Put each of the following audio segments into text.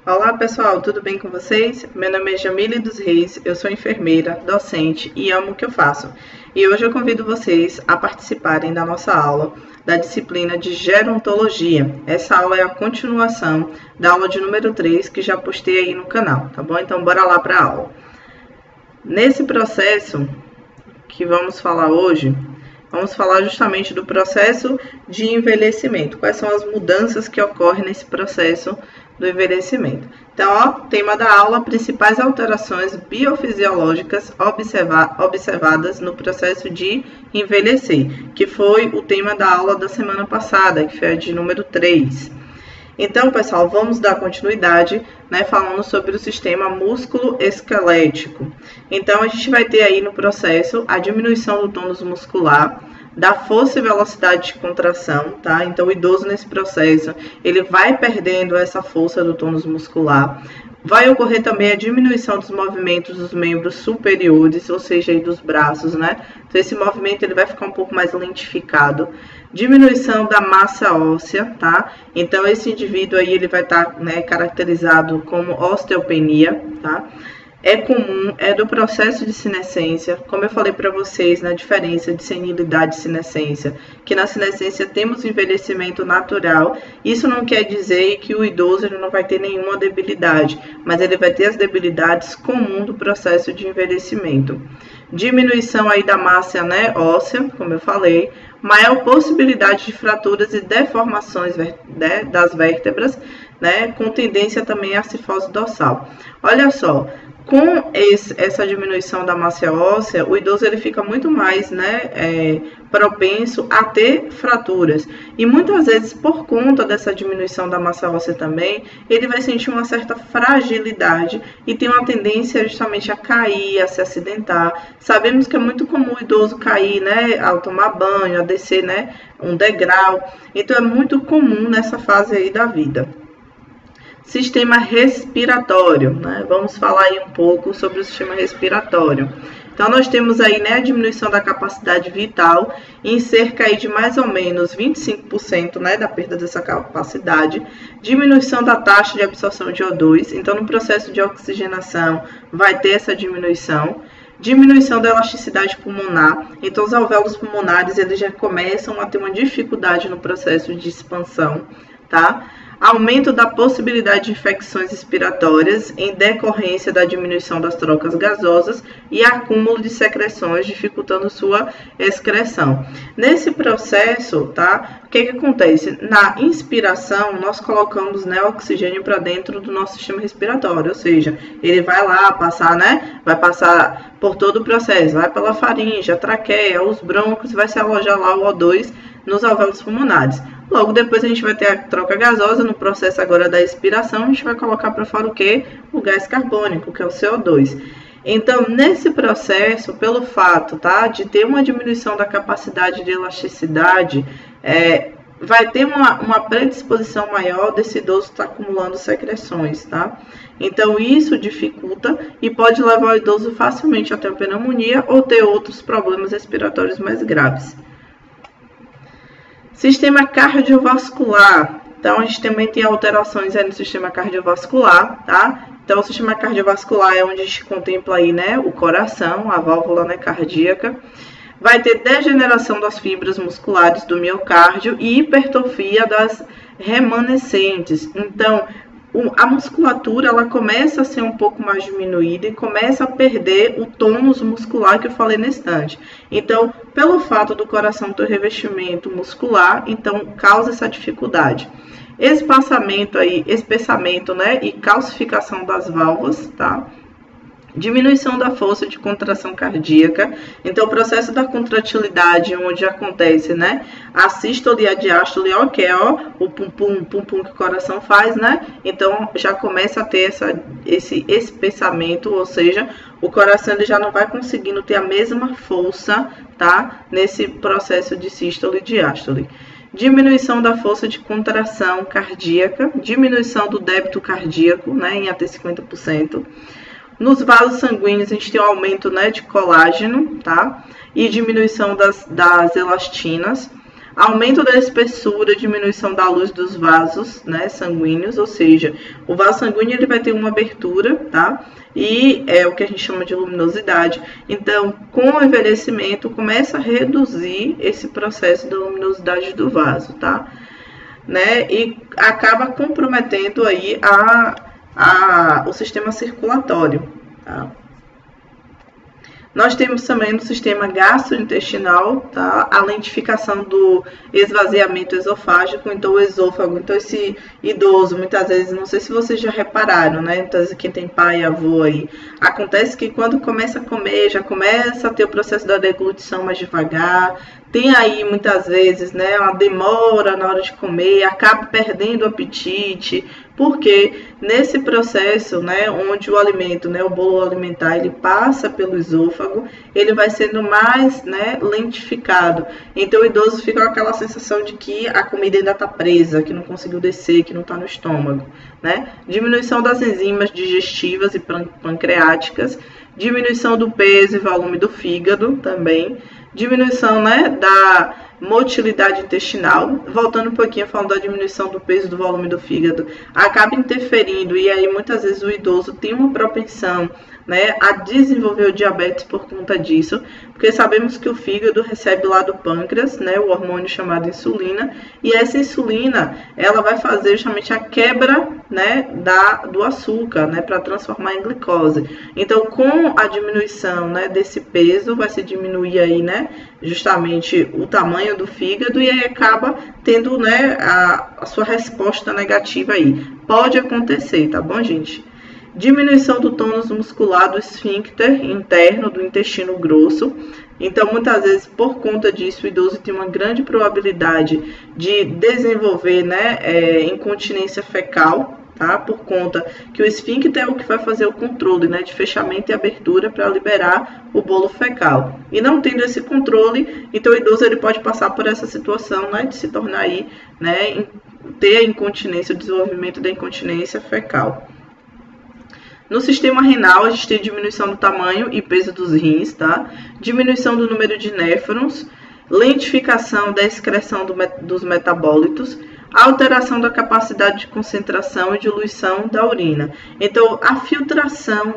Olá pessoal, tudo bem com vocês? Meu nome é Jamile dos Reis, eu sou enfermeira, docente e amo o que eu faço. E hoje eu convido vocês a participarem da nossa aula da disciplina de Gerontologia. Essa aula é a continuação da aula de número 3 que já postei aí no canal, tá bom? Então bora lá para a aula. Nesse processo que vamos falar hoje, vamos falar justamente do processo de envelhecimento. Quais são as mudanças que ocorrem nesse processo do envelhecimento. Então, ó, tema da aula, principais alterações biofisiológicas observadas no processo de envelhecer, que foi o tema da aula da semana passada, que foi a de número 3. Então, pessoal, vamos dar continuidade, né, falando sobre o sistema músculo-esquelético. Então, a gente vai ter aí no processo a diminuição do tônus muscular, da força e velocidade de contração, tá? Então, o idoso nesse processo, ele vai perdendo essa força do tônus muscular. Vai ocorrer também a diminuição dos movimentos dos membros superiores, ou seja, aí dos braços, né? Então, esse movimento ele vai ficar um pouco mais lentificado. Diminuição da massa óssea, tá? Então, esse indivíduo aí, ele vai estar, né, caracterizado como osteopenia, tá? É comum, é do processo de senescência, como eu falei para vocês, na diferença de senilidade e senescência, que na senescência temos envelhecimento natural. Isso não quer dizer que o idoso ele não vai ter nenhuma debilidade, mas ele vai ter as debilidades comuns do processo de envelhecimento. Diminuição aí da massa, né, óssea, como eu falei, maior possibilidade de fraturas e deformações, né, das vértebras, né, com tendência também à cifose dorsal. Olha só, com essa diminuição da massa óssea, o idoso ele fica muito mais, né, propenso a ter fraturas. E muitas vezes, por conta dessa diminuição da massa óssea também, ele vai sentir uma certa fragilidade e tem uma tendência justamente a cair, a se acidentar. Sabemos que é muito comum o idoso cair, né, ao tomar banho, a descer, né, um degrau. Então, é muito comum nessa fase aí da vida. Sistema respiratório, né? Vamos falar aí um pouco sobre o sistema respiratório. Então, nós temos aí, né, a diminuição da capacidade vital em cerca aí de mais ou menos 25%, né, da perda dessa capacidade. Diminuição da taxa de absorção de O2. Então, no processo de oxigenação, vai ter essa diminuição. Diminuição da elasticidade pulmonar. Então, os alvéolos pulmonares, eles já começam a ter uma dificuldade no processo de expansão, tá? Aumento da possibilidade de infecções respiratórias em decorrência da diminuição das trocas gasosas e acúmulo de secreções, dificultando sua excreção. Nesse processo, tá? O que acontece? Na inspiração, nós colocamos, né, oxigênio para dentro do nosso sistema respiratório, ou seja, ele vai lá passar, né? Vai passar por todo o processo, vai pela faringe, a traqueia, os brônquios, vai se alojar lá o O2 nos alvéolos pulmonares. Logo depois a gente vai ter a troca gasosa, no processo agora da expiração, a gente vai colocar para fora o quê? O gás carbônico, que é o CO2. Então, nesse processo, pelo fato, tá, de ter uma diminuição da capacidade de elasticidade, vai ter uma predisposição maior desse idoso estar acumulando secreções, tá? Então, isso dificulta e pode levar o idoso facilmente a ter pneumonia ou ter outros problemas respiratórios mais graves. Sistema cardiovascular. Então, a gente também tem alterações aí no sistema cardiovascular, tá? Então, o sistema cardiovascular é onde a gente contempla aí, né, o coração, a válvula, né, cardíaca. Vai ter degeneração das fibras musculares do miocárdio e hipertrofia das remanescentes. Então, a musculatura ela começa a ser um pouco mais diminuída e começa a perder o tônus muscular que eu falei na estante. Então, pelo fato do coração ter revestimento muscular, então causa essa dificuldade. Espessamento, né, e calcificação das válvulas, tá? Diminuição da força de contração cardíaca. Então, o processo da contratilidade, onde acontece, né, a sístole e a diástole, ó, que é, ó, o pum-pum que o coração faz, né? Então, já começa a ter esse espessamento, ou seja, o coração ele já não vai conseguindo ter a mesma força, tá? Nesse processo de sístole e diástole. Diminuição da força de contração cardíaca, diminuição do débito cardíaco, né, em até 50%. Nos vasos sanguíneos, a gente tem um aumento, né, de colágeno, tá? E diminuição das elastinas. Aumento da espessura, diminuição da luz dos vasos, né, sanguíneos, ou seja, o vaso sanguíneo ele vai ter uma abertura, tá? E é o que a gente chama de luminosidade. Então, com o envelhecimento, começa a reduzir esse processo da luminosidade do vaso, tá? Né? E acaba comprometendo aí o sistema circulatório, tá? Nós temos também no sistema gastrointestinal, tá? A lentificação do esvaziamento esofágico, então o esôfago, então esse idoso, muitas vezes, não sei se vocês já repararam, né? Então, quem tem pai e avô aí, acontece que quando começa a comer, já começa a ter o processo da deglutição mais devagar, tem aí muitas vezes, né, uma demora na hora de comer, acaba perdendo o apetite, porque nesse processo, né, onde o alimento, né, o bolo alimentar, ele passa pelo esôfago, ele vai sendo mais, né, lentificado. Então o idoso fica com aquela sensação de que a comida ainda está presa, que não conseguiu descer, que não está no estômago, né? Diminuição das enzimas digestivas e pancreáticas, diminuição do peso e volume do fígado também, diminuição, né, da motilidade intestinal. Voltando um pouquinho, falando da diminuição do peso e do volume do fígado, acaba interferindo, e aí muitas vezes o idoso tem uma propensão, né, a desenvolver o diabetes por conta disso, porque sabemos que o fígado recebe lá do pâncreas, né, o hormônio chamado insulina, e essa insulina, ela vai fazer justamente a quebra, né, do açúcar, né, para transformar em glicose. Então, com a diminuição, né, desse peso, vai se diminuir aí, né, justamente o tamanho do fígado, e aí acaba tendo, né, a sua resposta negativa aí. Pode acontecer, tá bom, gente? Diminuição do tônus muscular do esfíncter interno do intestino grosso. Então, muitas vezes, por conta disso, o idoso tem uma grande probabilidade de desenvolver, né, incontinência fecal, tá? Por conta que o esfíncter é o que vai fazer o controle, né, de fechamento e abertura para liberar o bolo fecal. E não tendo esse controle, então o idoso ele pode passar por essa situação, né, de se tornar aí, né, ter a incontinência, o desenvolvimento da incontinência fecal. No sistema renal, a gente tem diminuição do tamanho e peso dos rins, tá? Diminuição do número de néfrons, lentificação da excreção dos metabólitos, alteração da capacidade de concentração e diluição da urina. Então, a filtração,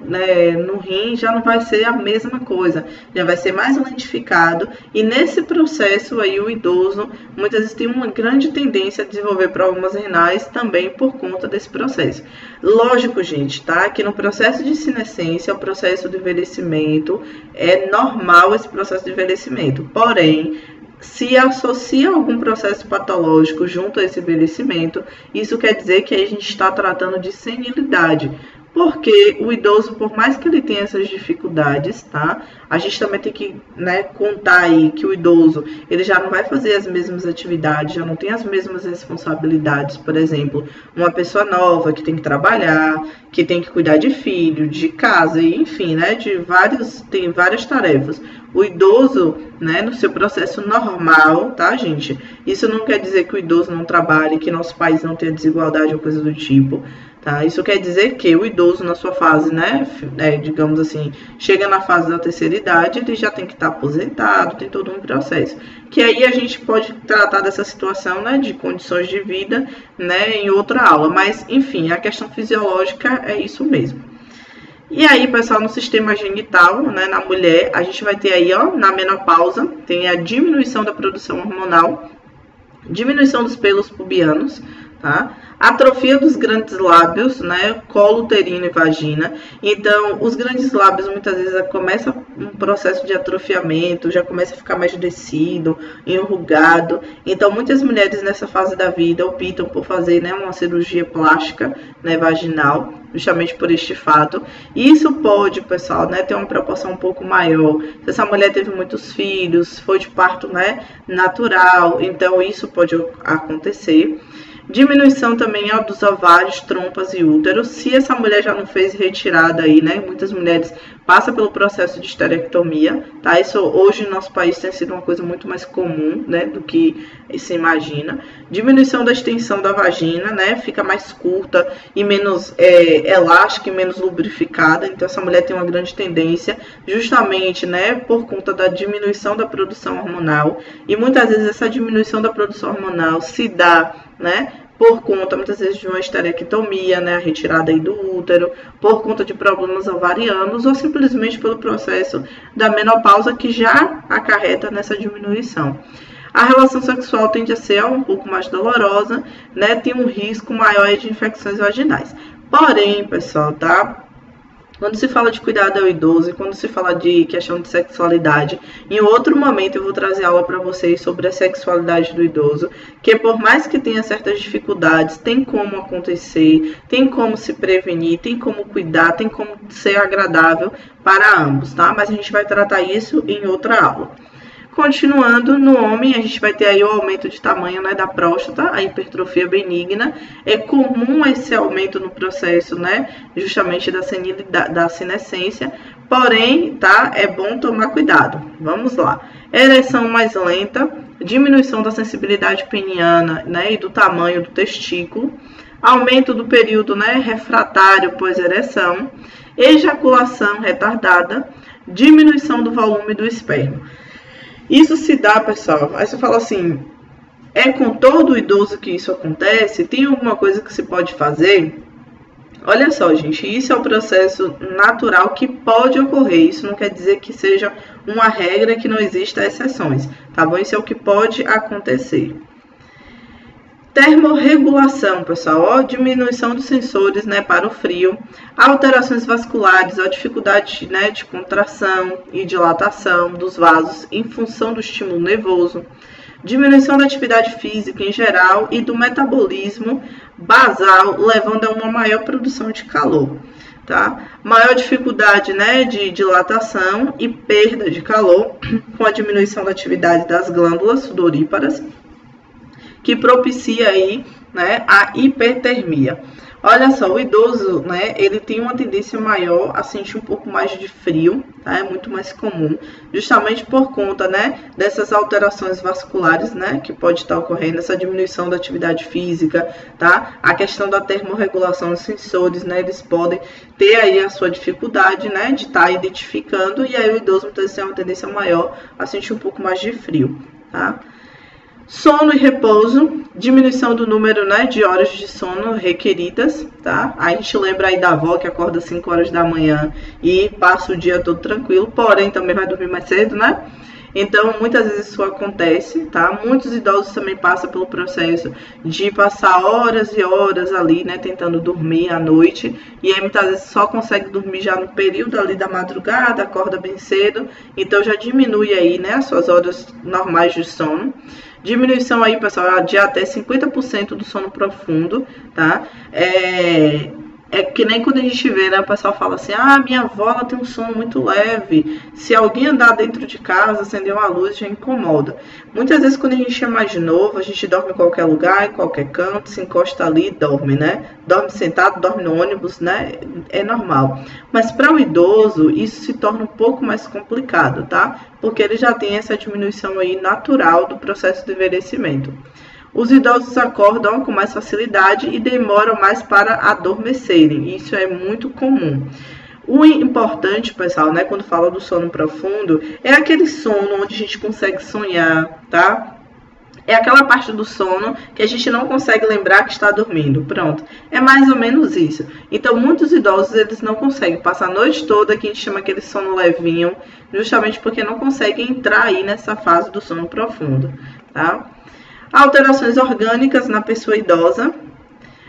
né, no rim já não vai ser a mesma coisa, já vai ser mais lentificado, e nesse processo aí o idoso muitas vezes tem uma grande tendência a desenvolver problemas renais também por conta desse processo. Lógico, gente, tá? Que no processo de senescência, o processo de envelhecimento, é normal esse processo de envelhecimento, porém, se associa algum processo patológico junto a esse envelhecimento, isso quer dizer que a gente está tratando de senilidade. Porque o idoso, por mais que ele tenha essas dificuldades, tá? A gente também tem que, né, contar aí que o idoso, ele já não vai fazer as mesmas atividades, já não tem as mesmas responsabilidades. Por exemplo, uma pessoa nova que tem que trabalhar, que tem que cuidar de filho, de casa, e enfim, né, tem várias tarefas. O idoso, né, no seu processo normal, tá, gente? Isso não quer dizer que o idoso não trabalhe, que nosso país não tenha desigualdade ou coisa do tipo. Tá? Isso quer dizer que o idoso na sua fase, né, digamos assim, chega na fase da terceira idade, ele já tem que estar aposentado, tem todo um processo. Que aí a gente pode tratar dessa situação, né, de condições de vida, né, em outra aula. Mas, enfim, a questão fisiológica é isso mesmo. E aí, pessoal, no sistema genital, né, na mulher, a gente vai ter aí, ó, na menopausa, tem a diminuição da produção hormonal, diminuição dos pelos pubianos, tá? Atrofia dos grandes lábios, né, colo uterino e vagina. Então, os grandes lábios muitas vezes começa um processo de atrofiamento, já começa a ficar mais descido, enrugado. Então, muitas mulheres nessa fase da vida optam por fazer, né, uma cirurgia plástica, né, vaginal, justamente por este fato. Isso pode, pessoal, né, ter uma proporção um pouco maior. Se essa mulher teve muitos filhos, foi de parto, né, natural, então isso pode acontecer. Diminuição também dos ovários, trompas e útero. Se essa mulher já não fez retirada aí, né? Muitas mulheres passam pelo processo de esterectomia, tá? Isso hoje no nosso país tem sido uma coisa muito mais comum, né? Do que se imagina. Diminuição da extensão da vagina, né? Fica mais curta e menos elástica e menos lubrificada. Então essa mulher tem uma grande tendência, justamente, né? Por conta da diminuição da produção hormonal. E muitas vezes essa diminuição da produção hormonal se dá, né, por conta, muitas vezes, de uma esterectomia, né, a retirada aí do útero, por conta de problemas ovarianos, ou simplesmente pelo processo da menopausa, que já acarreta nessa diminuição. A relação sexual tende a ser um pouco mais dolorosa, né, tem um risco maior de infecções vaginais. Porém, pessoal, tá? Quando se fala de cuidado ao idoso e quando se fala de questão de sexualidade, em outro momento eu vou trazer aula para vocês sobre a sexualidade do idoso, que por mais que tenha certas dificuldades, tem como acontecer, tem como se prevenir, tem como cuidar, tem como ser agradável para ambos, tá? Mas a gente vai tratar isso em outra aula. Continuando, no homem, a gente vai ter aí o aumento de tamanho, né, da próstata, a hipertrofia benigna. É comum esse aumento no processo, né, justamente da senilidade, da senescência. Porém, tá, é bom tomar cuidado. Vamos lá. Ereção mais lenta, diminuição da sensibilidade peniana, né, e do tamanho do testículo. Aumento do período, né, refratário pós-ereção. Ejaculação retardada. Diminuição do volume do esperma. Isso se dá, pessoal, aí você fala assim, é com todo idoso que isso acontece? Tem alguma coisa que se pode fazer? Olha só, gente, isso é um processo natural que pode ocorrer. Isso não quer dizer que seja uma regra, que não exista exceções, tá bom? Isso é o que pode acontecer. Termorregulação, pessoal, ó, diminuição dos sensores, né, para o frio, alterações vasculares, a dificuldade, né, de contração e dilatação dos vasos em função do estímulo nervoso, diminuição da atividade física em geral e do metabolismo basal, levando a uma maior produção de calor, tá? Maior dificuldade, né, de dilatação e perda de calor, com a diminuição da atividade das glândulas sudoríparas, que propicia aí, né, a hipertermia. Olha só, o idoso, né, ele tem uma tendência maior a sentir um pouco mais de frio, tá? É muito mais comum, justamente por conta, né, dessas alterações vasculares, né, que pode estar ocorrendo, essa diminuição da atividade física, tá? A questão da termorregulação dos sensores, né, eles podem ter aí a sua dificuldade, né, de estar identificando, e aí o idoso muitas vezes tem uma tendência maior a sentir um pouco mais de frio, tá? Sono e repouso, diminuição do número, né, de horas de sono requeridas, tá? A gente lembra aí da avó que acorda às 5 horas da manhã e passa o dia todo tranquilo, porém também vai dormir mais cedo, né? Então, muitas vezes isso acontece, tá? Muitos idosos também passam pelo processo de passar horas e horas ali, né, tentando dormir à noite, e aí muitas vezes só consegue dormir já no período ali da madrugada, acorda bem cedo, então já diminui aí, né, as suas horas normais de sono. Diminuição aí, pessoal, de até 50% do sono profundo, tá? É que nem quando a gente vê, né, o pessoal fala assim, ah, minha avó ela tem um sono muito leve, se alguém andar dentro de casa, acender uma luz, já incomoda. Muitas vezes quando a gente é mais novo, a gente dorme em qualquer lugar, em qualquer canto, se encosta ali e dorme, né? Dorme sentado, dorme no ônibus, né? É normal. Mas para o idoso, isso se torna um pouco mais complicado, tá? Porque ele já tem essa diminuição aí natural do processo de envelhecimento. Os idosos acordam com mais facilidade e demoram mais para adormecerem. Isso é muito comum. O importante, pessoal, né, quando fala do sono profundo, é aquele sono onde a gente consegue sonhar, tá? É aquela parte do sono que a gente não consegue lembrar que está dormindo. Pronto. É mais ou menos isso. Então, muitos idosos, eles não conseguem passar a noite toda, que a gente chama aquele sono levinho, justamente porque não conseguem entrar aí nessa fase do sono profundo, tá? Alterações orgânicas na pessoa idosa.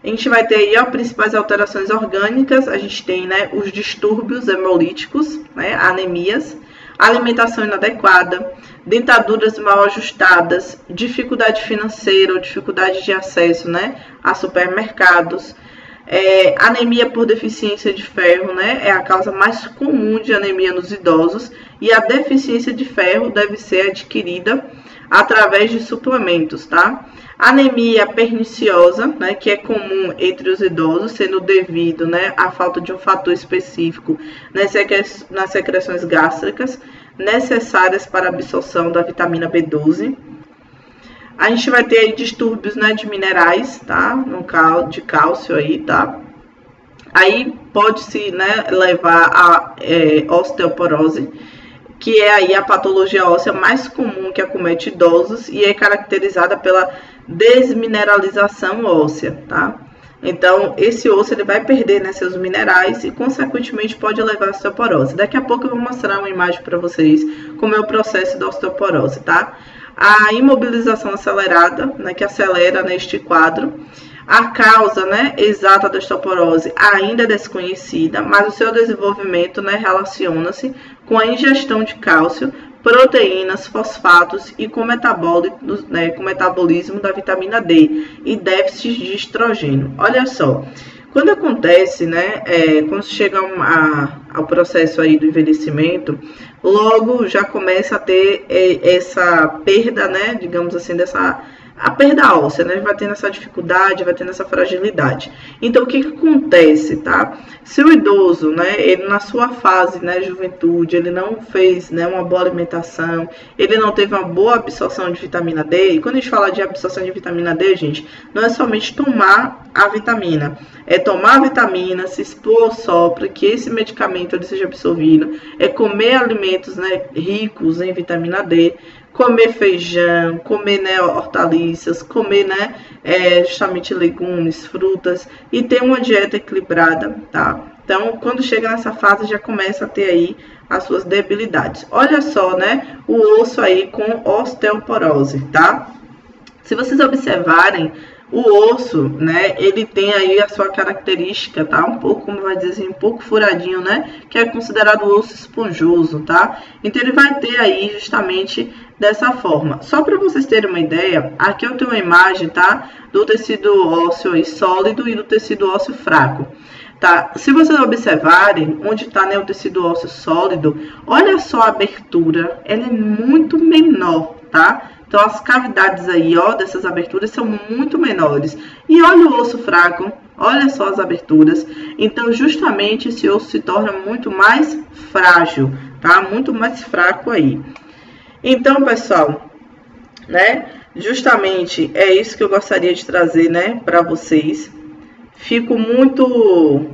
A gente vai ter aí as principais alterações orgânicas. A gente tem, né, os distúrbios hemolíticos, né, anemias, alimentação inadequada, dentaduras mal ajustadas, dificuldade financeira ou dificuldade de acesso, né, a supermercados. Anemia por deficiência de ferro, né, é a causa mais comum de anemia nos idosos, e a deficiência de ferro deve ser adquirida através de suplementos, tá? Anemia perniciosa, né, que é comum entre os idosos, sendo devido, né, à falta de um fator específico nas secreções gástricas necessárias para a absorção da vitamina B12. A gente vai ter aí distúrbios, né, de minerais, tá? De cálcio aí, tá? Aí pode-se, né, levar a osteoporose, que é aí a patologia óssea mais comum que acomete idosos e é caracterizada pela desmineralização óssea, tá? Então, esse osso ele vai perder, né, seus minerais e, consequentemente, pode levar a osteoporose. Daqui a pouco eu vou mostrar uma imagem para vocês como é o processo da osteoporose, tá? A imobilização acelerada, né, que acelera neste quadro. A causa, né, exata da osteoporose ainda é desconhecida, mas o seu desenvolvimento, né, relaciona-se com a ingestão de cálcio, proteínas, fosfatos e com o metabolismo da vitamina D e déficit de estrogênio. Olha só, quando acontece, né, quando chega ao processo aí do envelhecimento, logo já começa a ter essa perda, né, digamos assim, a perda óssea, né? Vai tendo essa dificuldade, vai tendo essa fragilidade. Então, o que acontece, tá? Se o idoso, né, ele na sua fase, né, juventude, ele não fez, né, uma boa alimentação, ele não teve uma boa absorção de vitamina D, e quando a gente fala de absorção de vitamina D, gente, não é somente tomar a vitamina, é tomar a vitamina, se expor ao sol para que esse medicamento ele seja absorvido, é comer alimentos, né, ricos em vitamina D, comer feijão, comer, né, hortaliças, comer, né, justamente legumes, frutas e ter uma dieta equilibrada, tá? Então, quando chega nessa fase, já começa a ter aí as suas debilidades. Olha só, né, o osso aí com osteoporose, tá? Se vocês observarem, o osso, né, ele tem aí a sua característica, tá? Um pouco, como vai dizer assim, um pouco furadinho, né? Que é considerado osso esponjoso, tá? Então, ele vai ter aí justamente dessa forma. Só para vocês terem uma ideia, aqui eu tenho uma imagem, tá? Do tecido ósseo aí sólido e do tecido ósseo fraco. Tá? Se vocês observarem onde está, né, o tecido ósseo sólido, olha só a abertura, ela é muito menor, tá? Então, as cavidades aí, ó, dessas aberturas são muito menores. E olha o osso fraco, olha só as aberturas. Então, justamente, esse osso se torna muito mais frágil, tá? Muito mais fraco aí. Então, pessoal, né, justamente é isso que eu gostaria de trazer, né, para vocês. Fico muito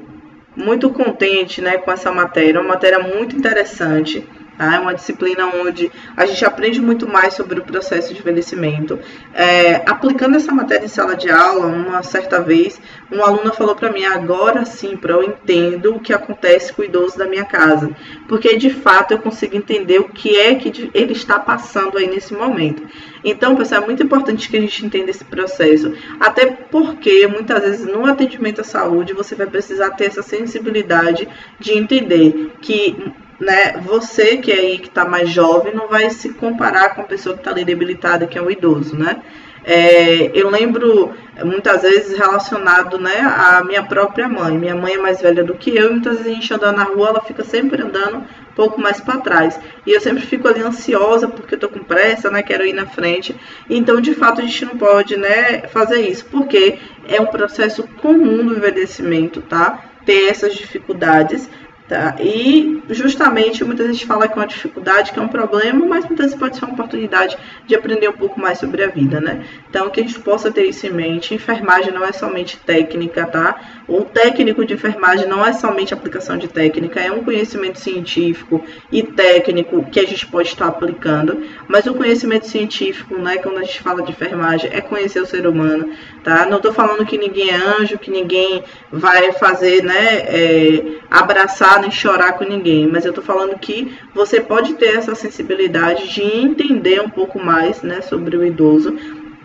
contente, né, com essa matéria, uma matéria muito interessante. É uma disciplina onde a gente aprende muito mais sobre o processo de envelhecimento. Aplicando essa matéria em sala de aula, uma certa vez, uma aluna falou para mim, agora sim, eu entendo o que acontece com o idoso da minha casa. Porque, de fato, eu consigo entender o que é que ele está passando aí nesse momento. Então, pessoal, é muito importante que a gente entenda esse processo. Até porque, muitas vezes, no atendimento à saúde, você vai precisar ter essa sensibilidade de entender que, né, você que é aí que está mais jovem não vai se comparar com a pessoa que está ali debilitada, que é o idoso, né? Eu lembro muitas vezes relacionado, né, à minha própria mãe. Minha mãe é mais velha do que eu e muitas vezes a gente andando na rua, ela fica sempre andando um pouco mais para trás. E eu sempre fico ali ansiosa porque eu tô com pressa, né, quero ir na frente. Então, de fato, a gente não pode, né, fazer isso, porque é um processo comum do envelhecimento, tá? Ter essas dificuldades. Tá? E justamente muitas vezes fala que é uma dificuldade, que é um problema, mas muitas vezes pode ser uma oportunidade de aprender um pouco mais sobre a vida, né? Então, que a gente possa ter isso em mente. Enfermagem não é somente técnica, tá? O técnico de enfermagem não é somente aplicação de técnica, é um conhecimento científico e técnico que a gente pode estar aplicando, mas o conhecimento científico, né, quando a gente fala de enfermagem, é conhecer o ser humano, tá? Não tô falando que ninguém é anjo, que ninguém vai fazer, né, abraçar nem chorar com ninguém, mas eu tô falando que você pode ter essa sensibilidade de entender um pouco mais, né, sobre o idoso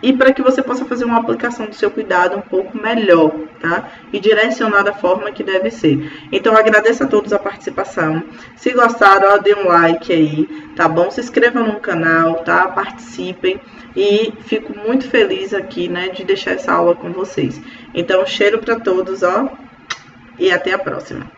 e para que você possa fazer uma aplicação do seu cuidado um pouco melhor, tá? E direcionar da forma que deve ser. Então, eu agradeço a todos a participação. Se gostaram, ó, dê um like aí, tá bom? Se inscrevam no canal, tá? Participem e fico muito feliz aqui, né, de deixar essa aula com vocês. Então, cheiro para todos, ó, e até a próxima.